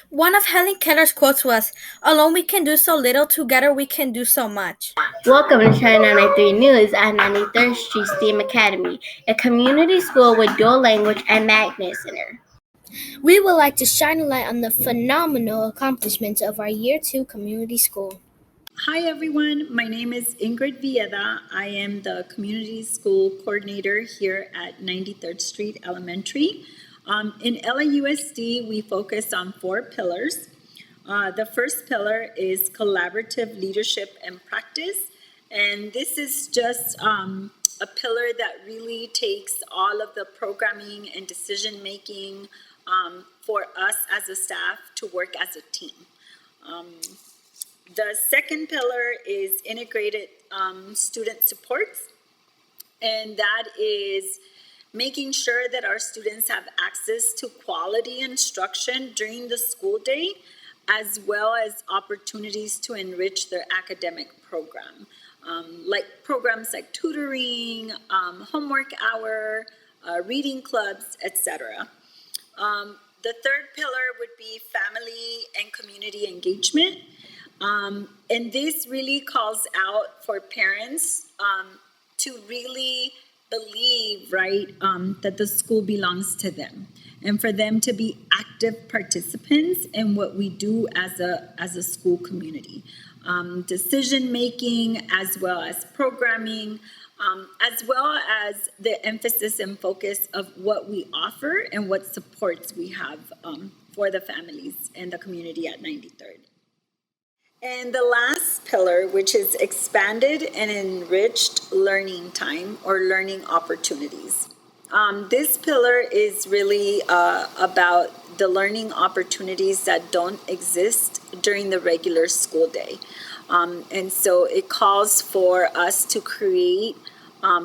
One of Helen Keller's quotes was, "Alone we can do so little, together we can do so much." Welcome to China 93 News at 93rd Street STEAM Academy, a community school with dual language and magnet center. We would like to shine a light on the phenomenal accomplishments of our Year 2 community school. Hi everyone, my name is Ingrid Villeda. I am the community school coordinator here at 93rd Street Elementary. In LAUSD, we focus on 4 pillars. The first pillar is collaborative leadership and practice. And this is just a pillar that really takes all of the programming and decision making for us as a staff to work as a team. The second pillar is integrated student supports, and that is making sure that our students have access to quality instruction during the school day, as well as opportunities to enrich their academic program, like programs like tutoring, homework hour, reading clubs, etc. The third pillar would be family and community engagement. And this really calls out for parents to really believe, right, that the school belongs to them, and for them to be active participants in what we do as a school community. Decision making, as well as programming, as well as the emphasis and focus of what we offer and what supports we have for the families and the community at 93rd. And the last pillar, which is expanded and enriched learning time or learning opportunities. This pillar is really about the learning opportunities that don't exist during the regular school day. And so it calls for us to create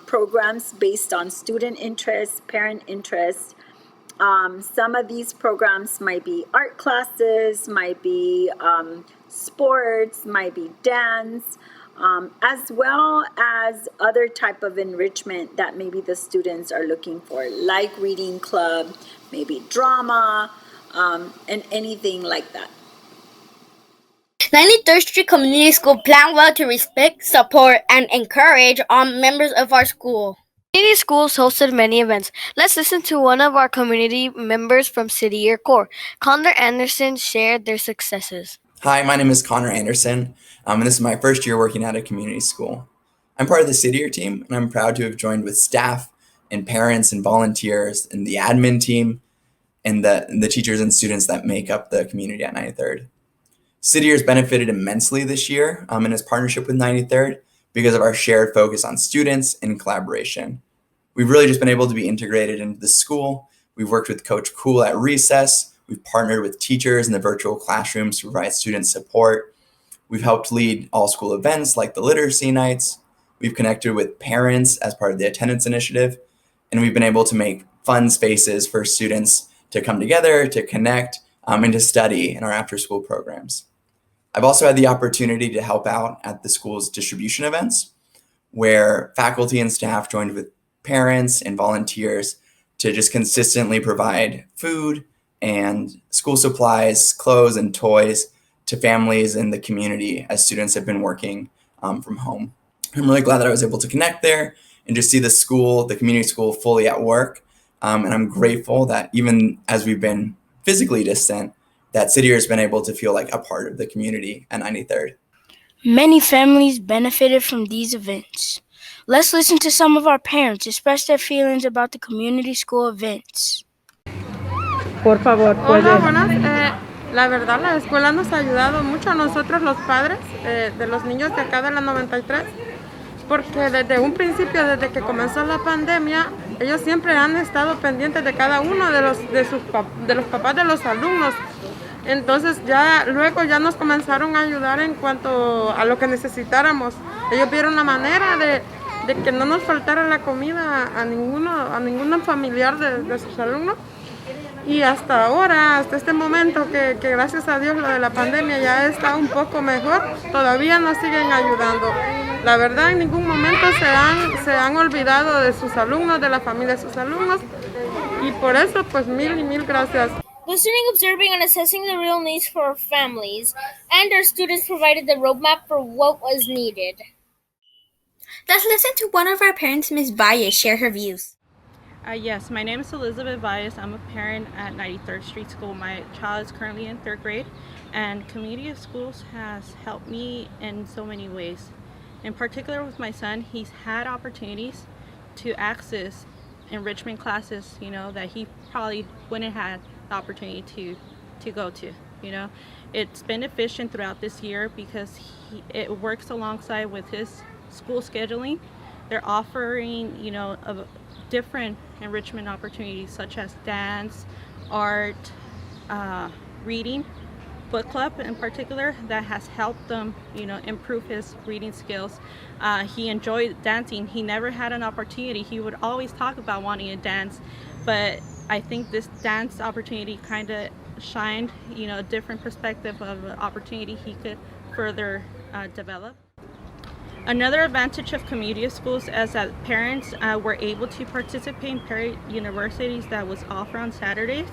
programs based on student interest, parent interest. Some of these programs might be art classes, might be sports, might be dance, as well as other type of enrichment that maybe the students are looking for, like reading club, maybe drama, and anything like that. 93rd Street Community School plan well to respect, support, and encourage all members of our school. Community schools hosted many events. Let's listen to one of our community members from City Year Core. Connor Anderson shared their successes. Hi, my name is Connor Anderson, and this is my first year working at a community school. I'm part of the City Year team, and I'm proud to have joined with staff and parents and volunteers and the admin team and the teachers and students that make up the community at 93rd. City Year has benefited immensely this year in its partnership with 93rd because of our shared focus on students and collaboration. We've really just been able to be integrated into the school. We've worked with Coach Cool at recess. We've partnered with teachers in the virtual classrooms to provide student support. We've helped lead all school events like the literacy nights. We've connected with parents as part of the attendance initiative. And we've been able to make fun spaces for students to come together, to connect, and to study in our after-school programs. I've also had the opportunity to help out at the school's distribution events, where faculty and staff joined with parents and volunteers to just consistently provide food and school supplies, clothes, and toys to families in the community as students have been working from home. I'm really glad that I was able to connect there and just see the school, the community school, fully at work. And I'm grateful that even as we've been physically distant, that City Year has been able to feel like a part of the community at 93rd. Many families benefited from these events. Let's listen to some of our parents express their feelings about the community school events. Por favor, puede. Hola, buenas. La verdad, la escuela nos ha ayudado mucho a nosotros los padres de los niños de acá de la 93, porque desde un principio, desde que comenzó la pandemia, ellos siempre han estado pendientes de cada uno de los papás de los alumnos. Entonces luego nos comenzaron a ayudar en cuanto a lo que necesitáramos. Ellos vieron la manera de que no nos faltara la comida a ningún familiar de sus alumnos. Y hasta ahora, hasta este momento, que gracias a Dios lo de la pandemia ya está un poco mejor, todavía nos siguen ayudando. La verdad, en ningún momento se han olvidado de sus alumnos, de la familia de sus alumnos. Y por eso, pues mil y mil gracias. Listening, observing, and assessing the real needs for our families and our students provided the roadmap for what was needed. Let's listen to one of our parents, Ms. Valle, share her views. Yes, my name is Elizabeth Valles. I'm a parent at 93rd Street School. My child is currently in 3rd grade, and community of schools has helped me in so many ways. In particular with my son, he's had opportunities to access enrichment classes, that he probably wouldn't have the opportunity to go to. It's been efficient throughout this year because it works alongside with his school scheduling. They're offering, different enrichment opportunities such as dance, art, reading, book club in particular, that has helped them, improve his reading skills. He enjoyed dancing. He never had an opportunity. He would always talk about wanting to dance, but I think this dance opportunity kind of shined, a different perspective of an opportunity he could further develop. Another advantage of community schools is that parents were able to participate in parent universities that was offered on Saturdays.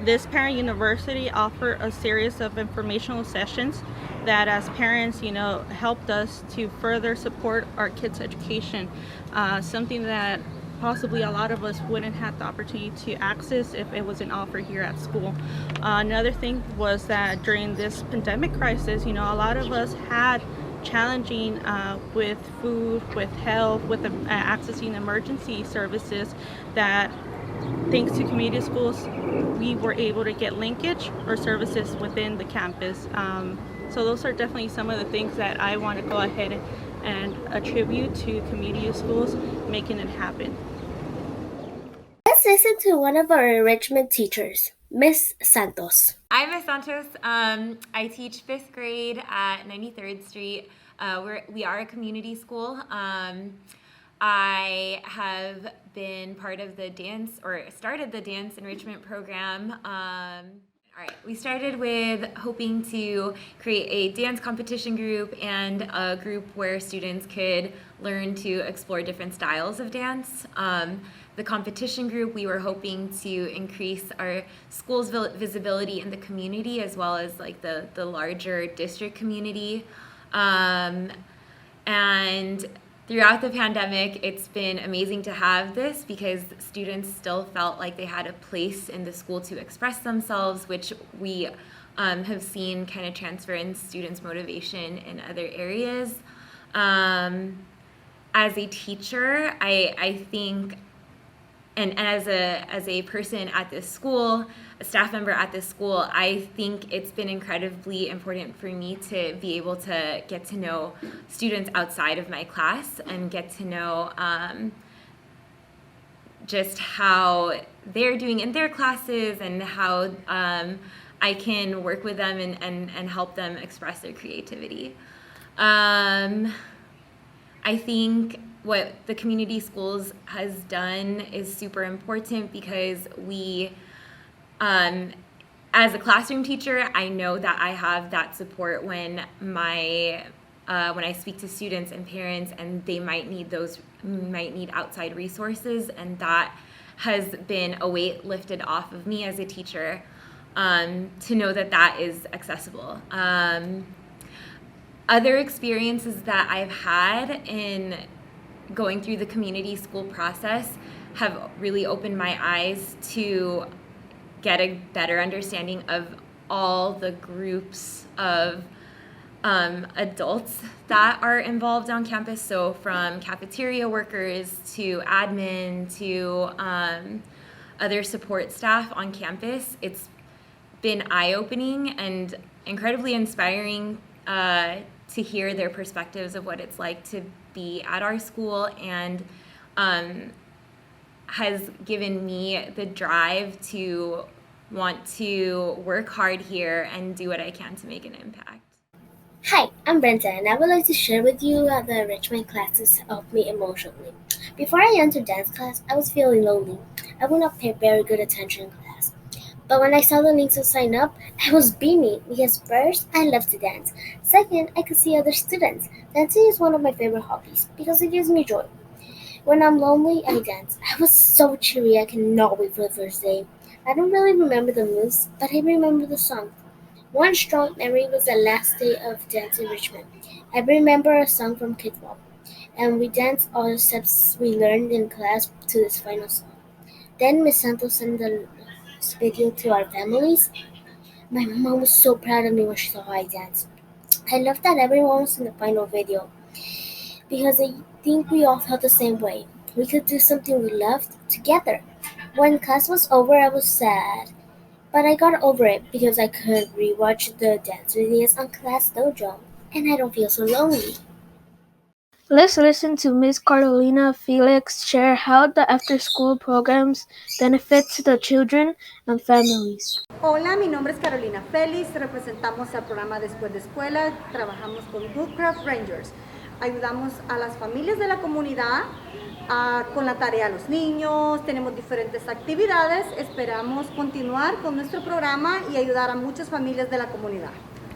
This parent university offered a series of informational sessions that as parents, helped us to further support our kids' education, something that possibly a lot of us wouldn't have the opportunity to access if it wasn't offered here at school. Another thing was that during this pandemic crisis, a lot of us had challenging with food, with health, with accessing emergency services, that thanks to community schools, we were able to get linkage or services within the campus. So those are definitely some of the things that I want to go ahead and attribute to community schools making it happen. Let's listen to one of our enrichment teachers, Miss Santos. I'm Miss Santos. I teach 5th grade at 93rd Street. We are a community school. I have been part of the started the dance enrichment program. All right, we started with hoping to create a dance competition group and a group where students could learn to explore different styles of dance. The competition group, we were hoping to increase our school's visibility in the community as well as like the larger district community. And throughout the pandemic, it's been amazing to have this because students still felt like they had a place in the school to express themselves, which we have seen kind of transfer in students' motivation in other areas. As a teacher, I think, and as a person at this school, a staff member at this school, I think it's been incredibly important for me to be able to get to know students outside of my class and get to know just how they're doing in their classes and how I can work with them and help them express their creativity. I think what the community schools has done is super important because we, as a classroom teacher, I know that I have that support when I speak to students and parents and they might need outside resources, and that has been a weight lifted off of me as a teacher, to know that is accessible. Other experiences that I've had in going through the community school process have really opened my eyes to get a better understanding of all the groups of adults that are involved on campus. So from cafeteria workers to admin to other support staff on campus, it's been eye-opening and incredibly inspiring to hear their perspectives of what it's like to be at our school, and has given me the drive to want to work hard here and do what I can to make an impact. Hi, I'm Brenda, and I would like to share with you how the enrichment classes helped me emotionally. Before I entered dance class, I was feeling lonely. I would not pay very good attention in class. But when I saw the link to sign up, I was beaming because first, I love to dance. Second, I could see other students. Dancing is one of my favorite hobbies because it gives me joy. When I'm lonely, I dance. I was so cheery, I cannot wait for the first day. I don't really remember the moves, but I remember the song. One strong memory was the last day of dance in Richmond. I remember a song from Kid Bop, and we danced all the steps we learned in class to this final song. Then Miss Santos sent the video to our families. My mom was so proud of me when she saw how I danced. I love that everyone was in the final video because I think we all felt the same way. We could do something we loved together. When class was over, I was sad, but I got over it because I could rewatch the dance videos on Class Dojo, and I don't feel so lonely. Let's listen to Miss Carolina Felix share how the after-school programs benefits the children and families. Hola, mi nombre es Carolina Félix, representamos al programa Después de Escuela, trabajamos con Woodcraft Rangers. Ayudamos a las familias de la comunidad con la tarea a los niños, tenemos diferentes actividades, esperamos continuar con nuestro programa y ayudar a muchas familias de la comunidad.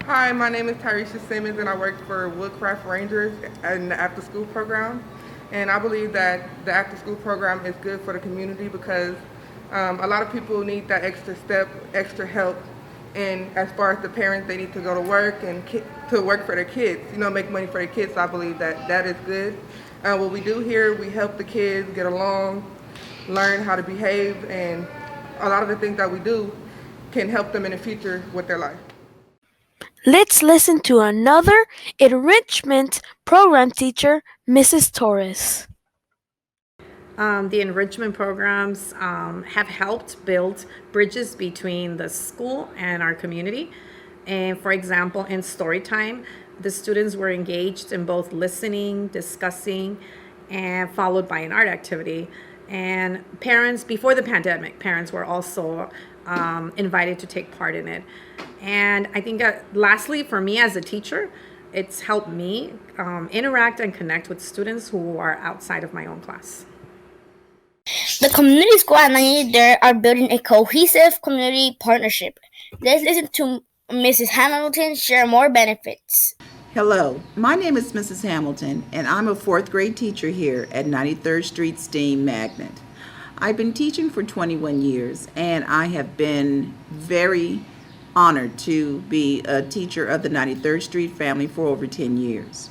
Hi, my name is Tyresha Simmons and I work for Woodcraft Rangers in the after school program. And I believe that the after school program is good for the community because a lot of people need that extra step, extra help. And as far as the parents, they need to go to work and to work for their kids, make money for their kids. So I believe that that is good. What we do here, we help the kids get along, learn how to behave, and a lot of the things that we do can help them in the future with their life. Let's listen to another enrichment program teacher, Mrs. Torres. The enrichment programs have helped build bridges between the school and our community. And for example, in story time, the students were engaged in both listening, discussing, and followed by an art activity. And parents, before the pandemic, parents were also invited to take part in it. And I think lastly, for me as a teacher, it's helped me interact and connect with students who are outside of my own class. The community school at 93rd are building a cohesive community partnership. Let's listen to Mrs. Hamilton share more benefits. Hello, my name is Mrs. Hamilton, and I'm a fourth grade teacher here at 93rd Street STEAM Magnet. I've been teaching for 21 years, and I have been very honored to be a teacher of the 93rd Street family for over 10 years.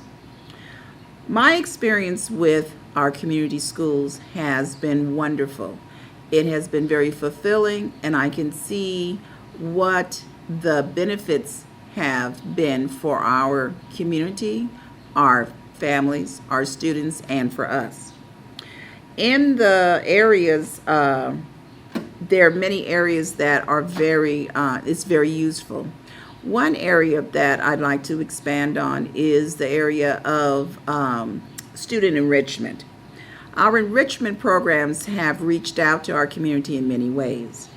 My experience with our community schools has been wonderful. It has been very fulfilling, and I can see what the benefits have been for our community, our families, our students, and for us. In the areas, there are many areas that are it's very useful. One area that I'd like to expand on is the area of student enrichment. Our enrichment programs have reached out to our community in many ways.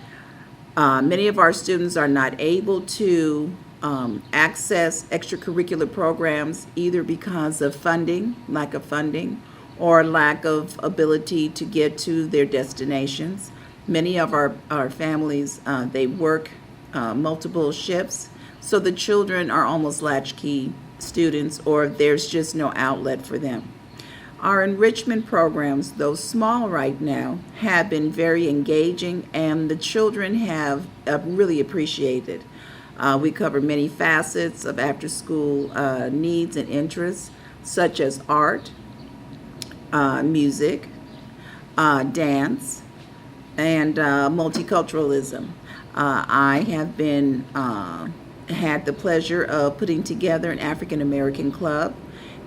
Many of our students are not able to access extracurricular programs either because of lack of funding, or lack of ability to get to their destinations. Many of our families, they work multiple shifts, so the children are almost latchkey students, or there's just no outlet for them. Our enrichment programs, though small right now, have been very engaging, and the children have really appreciated. We cover many facets of after-school needs and interests, such as art, music, dance, and multiculturalism. I have been had the pleasure of putting together an African American club,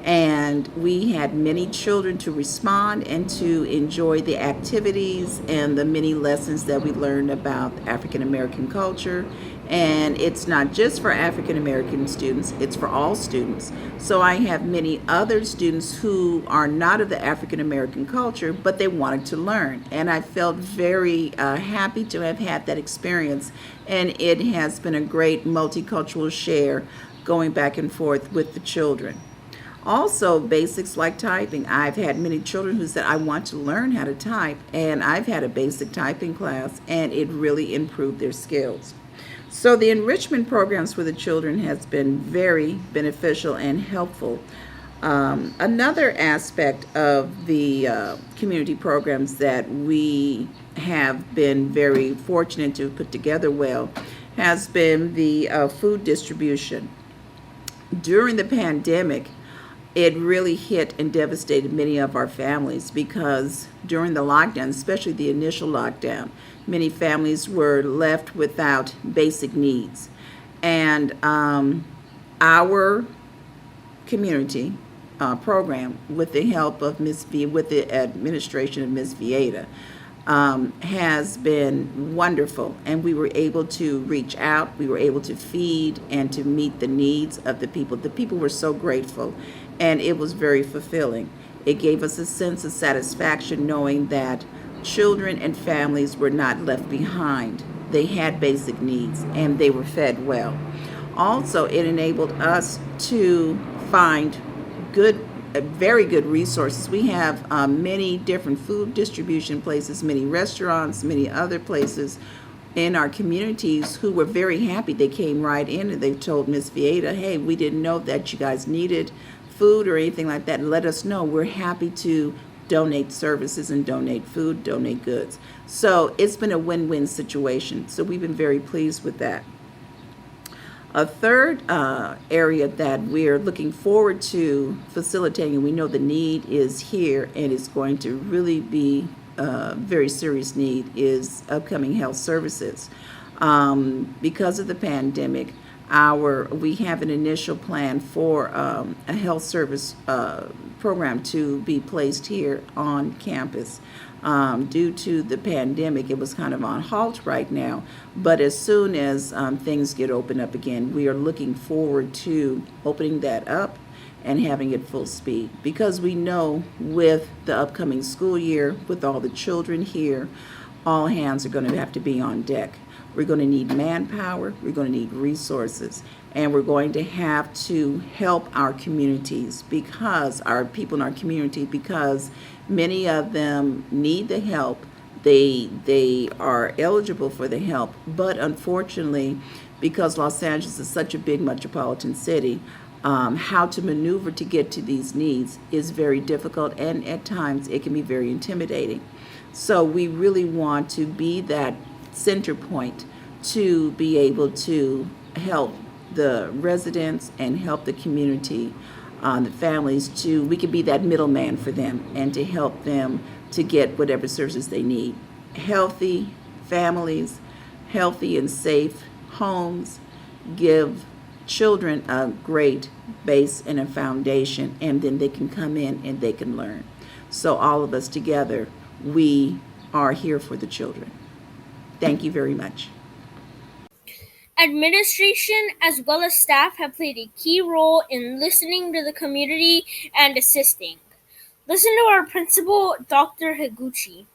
and we had many children to respond and to enjoy the activities and the many lessons that we learned about African American culture. And it's not just for African American students, it's for all students. So I have many other students who are not of the African American culture, but they wanted to learn. And I felt very happy to have had that experience. And it has been a great multicultural share going back and forth with the children. Also, basics like typing. I've had many children who said, I want to learn how to type. And I've had a basic typing class, and it really improved their skills. So the enrichment programs for the children has been very beneficial and helpful. Another aspect of the community programs that we have been very fortunate to put together well has been the food distribution. During the pandemic, it really hit and devastated many of our families because during the lockdown, especially the initial lockdown, many families were left without basic needs. And our community program, with the help of with the administration of Ms. Vieta, has been wonderful, and we were able to reach out, we were able to feed and to meet the needs of the people. The people were so grateful, and it was very fulfilling. It gave us a sense of satisfaction knowing that children and families were not left behind. They had basic needs, and they were fed well. Also, it enabled us to find very good resources. We have many different food distribution places, many restaurants, many other places in our communities who were very happy. They came right in and they told Ms. Vieta, hey, we didn't know that you guys needed food or anything like that. Let us know. We're happy to donate services and donate food, donate goods. So it's been a win-win situation. So we've been very pleased with that. A third area that we're looking forward to facilitating, and we know the need is here and it's going to really be a very serious need, is upcoming health services. Because of the pandemic, we have an initial plan for a health service program to be placed here on campus. Due to the pandemic, it was kind of on halt right now. But as soon as things get opened up again, we are looking forward to opening that up and having it full speed. Because we know with the upcoming school year, with all the children here, all hands are going to have to be on deck. We're going to need manpower, we're going to need resources, and we're going to have to help our communities, because our people in our community, because many of them need the help. They are eligible for the help, but unfortunately, because Los Angeles is such a big metropolitan city, how to maneuver to get to these needs is very difficult, and at times it can be very intimidating. So we really want to be that center point to be able to help the residents and help the community, the families, we can be that middleman for them and to help them to get whatever services they need. Healthy families, healthy and safe homes give children a great base and a foundation, and then they can come in and they can learn. So all of us together, we are here for the children. Thank you very much. Administration as well as staff have played a key role in listening to the community and assisting. Listen to our principal, Dr. Higuchi.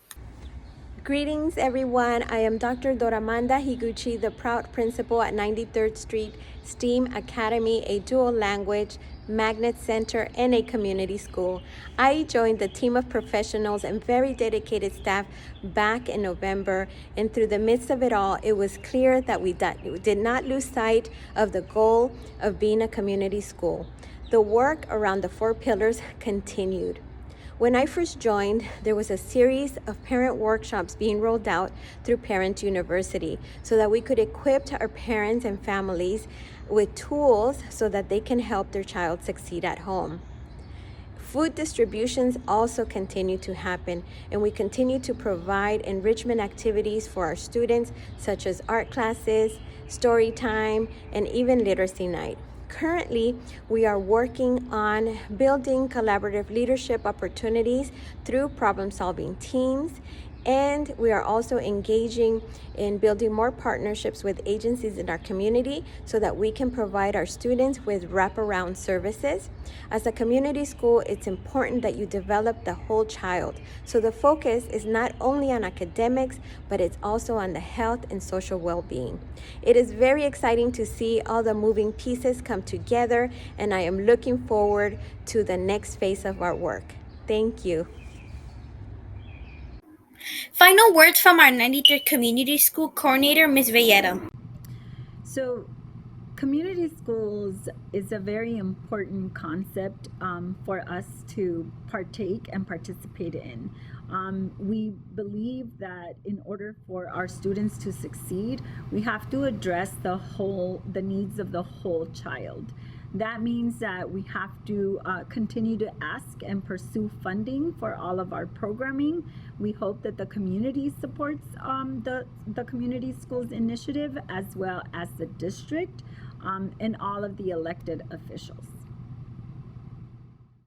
Greetings, everyone. I am Dr. Doramanda Higuchi, the proud principal at 93rd Street STEAM Academy, a dual language magnet center and a community school. I joined the team of professionals and very dedicated staff back in November, and through the midst of it all, it was clear that we did not lose sight of the goal of being a community school. The work around the 4 pillars continued. When I first joined, there was a series of parent workshops being rolled out through Parent University so that we could equip our parents and families with tools so that they can help their child succeed at home. Food distributions also continue to happen, and we continue to provide enrichment activities for our students, such as art classes, story time, and even literacy night. Currently, we are working on building collaborative leadership opportunities through problem-solving teams, and we are also engaging in building more partnerships with agencies in our community so that we can provide our students with wraparound services. As a community school, it's important that you develop the whole child. So the focus is not only on academics, but it's also on the health and social well-being. It is very exciting to see all the moving pieces come together, and I am looking forward to the next phase of our work. Thank you. Final words from our 93rd Community School Coordinator, Ms. Valletta. So Community schools is a very important concept for us to partake and participate in. We believe that in order for our students to succeed, we have to address the needs of the whole child. That means that we have to continue to ask and pursue funding for all of our programming. We hope that the community supports the Community Schools Initiative, as well as the district and all of the elected officials.